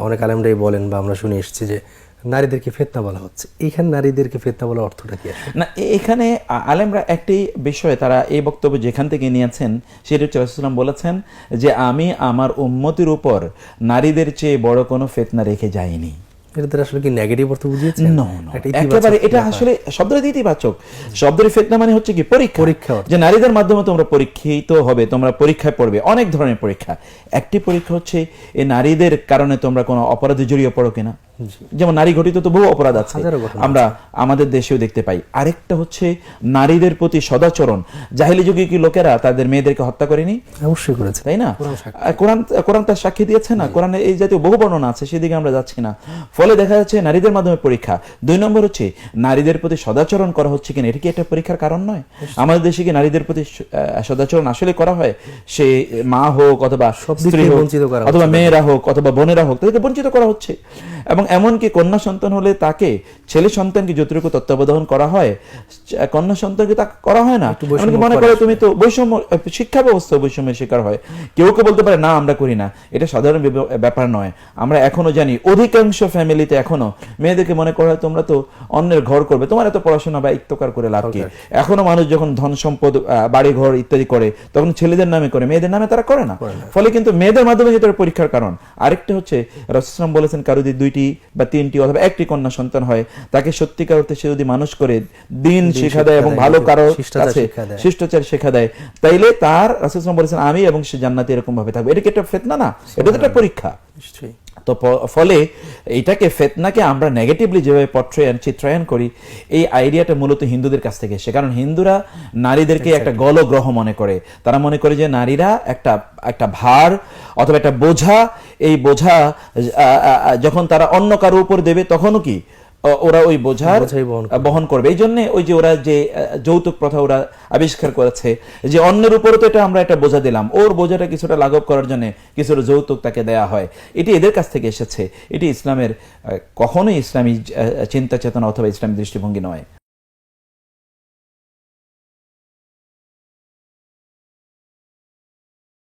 অনেক আলেমরাই বলেন বা আমরা শুনে এসেছি যে নারীদেরকে ফিতনা বলা হচ্ছে। এইখানে নারীদেরকে ফিতনা বলার অর্থটা কি আসলে? না, এখানে আলেমরা একটি বিষয়ে তারা এই বক্তব্য যেখান থেকে নিয়েছেন সেটা হচ্ছে রাসূলুল্লাহ বলেছেন যে আমি আমার উম্মতের উপর নারীদের চেয়ে বড় কোনো ফিতনা রেখে যাইনি। এটা দ্বারা আসলে কি নেগেটিভ অর্থ বুঝিয়েছেন? একেবারে এটা আসলে শব্দের ইতিবাচক। শব্দের ফিতনা মানে হচ্ছে কি পরীক্ষা, যে নারীদের মাধ্যমে তোমরা পরীক্ষিত হবে, তোমরা পরীক্ষায় পড়বে। অনেক ধরনের পরীক্ষা। একটি পরীক্ষা হচ্ছে এই নারীদের কারণে তোমরা কোনো অপরাধে জড়িয়ে পড়ো কিনা, যেমন নারী ঘটিত তো বহু অপরাধ আছে, আমরা আমাদের দেশেও দেখতে পাই। আরেকটা হচ্ছে নারীদের প্রতি সদাচরণ। জাহেলি যুগে কি লোকেরা তাদের মেয়েদেরকে হত্যা করেনি? অবশ্যই করেছে, তাই না? কোরআন তার সাক্ষী দিয়েছে না? কোরআনে এই জাতীয় বহু বর্ণনা আছে, সেদিকে আমরা যাচ্ছি না। ফলে দেখা যাচ্ছে নারীদের মাধ্যমে পরীক্ষা। 2 নম্বর হচ্ছে নারীদের প্রতি সদাচরণ করা হচ্ছে কিনা, এটা কি একটা পরীক্ষার কারণ নয়? আমাদের দেশে কি নারীদের প্রতি সদাচরণ আসলে করা হয়? সে মা হোক অথবা স্ত্রী হোক অথবা মেয়েরা হোক অথবা বোনেরা হোক, তাদেরকে বঞ্চিত করা হচ্ছে। এবং এমনকি কন্যা সন্তান হলে তাকে, ছেলে সন্তানকে যতটুকু তত্ত্বাবধান করা হয়, কন্যা সন্তানকে তা করা হয় না। এমনকি মনে করে তুমি তো বৈষম্য, শিক্ষা ব্যবস্থা বৈষম্যের শিকার হয়। কেউ বলতে পারে না আমরা করি না, এটা সাধারণ ব্যাপার নয়। আমরা এখনো জানি অধিকাংশ ফ্যামিলিতে এখনো মেয়েদেরকে মনে করা হয় তোমরা তো অন্যের ঘর করবে, তোমার এত পড়াশোনা বা ইত্যকার করে লাভ কি? এখনো মানুষ যখন ধন সম্পদ, বাড়ি ঘর ইত্যাদি করে তখন ছেলেদের নামে করে, মেয়েদের নামে তারা করে না। ফলে কিন্তু মেয়েদের মাধ্যমে যেটা পরীক্ষার কারণ। আরেকটা হচ্ছে রাসূলুল্লাহ বলেছেন কারো যদি 2টি বা 3টি অথবা 1টি কন্যা সন্তান হয়, তাকে সত্যিকার অর্থে সে যদি মানুষ করে, দিন শিক্ষা দেয় এবং ভালো কারো কাছে শিষ্টাচার শিক্ষা দেয়, তাইলে তার রাসূলুল্লাহ বলেছেন আমি এবং সে জান্নাতে এরকম ভাবে থাকবে। এটা কি একটা ফিতনা না? এটা তো একটা পরীক্ষা। নিশ্চয়ই। তো ফলে এটাকে ফিতনাকে আমরা নেগেটিভলি যেভাবে চিত্রায়ন করি, এই আইডিয়াটা মূলত হিন্দুদের কাছ থেকে এসে। কারণ হিন্দুরা নারীদেরকে একটা গলগ্রহ মনে করে। তারা মনে করে যে নারীরা একটা ভার অথবা একটা বোঝা। এই বোঝা যখন তারা অন্য কারো উপর দেবে তখনও কি ওরা ওই বোঝার বহন করবে। এই জন্য ওই যে ওরা যে যৌতুক প্রথা ওরা আবিষ্কার করেছে, যে অন্যের উপরে তো এটা আমরা একটা বোঝা দিলাম, ওর বোঝাটা কিছুটা লাঘব করার জন্য কিছুটা যৌতুক তাকে দেয়া হয়। এটি এদের কাছ থেকে এসেছে। এটি ইসলামের কখনোই ইসলামী চিন্তা চেতনা অথবা ইসলামী দৃষ্টিভঙ্গি নয়।